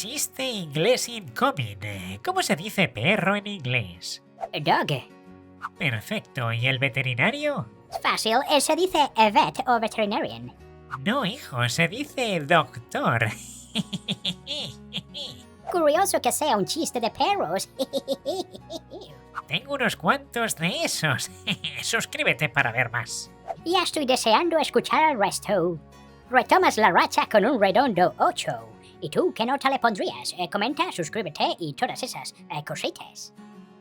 Chiste inglés incoming. ¿Cómo se dice perro en inglés? Dog. Perfecto. ¿Y el veterinario? Fácil, se dice vet o veterinarian. No, hijo, se dice doctor. Curioso que sea un chiste de perros. Tengo unos cuantos de esos. Suscríbete para ver más. Ya estoy deseando escuchar el resto. Retomas la racha con un redondo 8. ¿Y tú qué nota le pondrías? Comenta, suscríbete y todas esas cositas.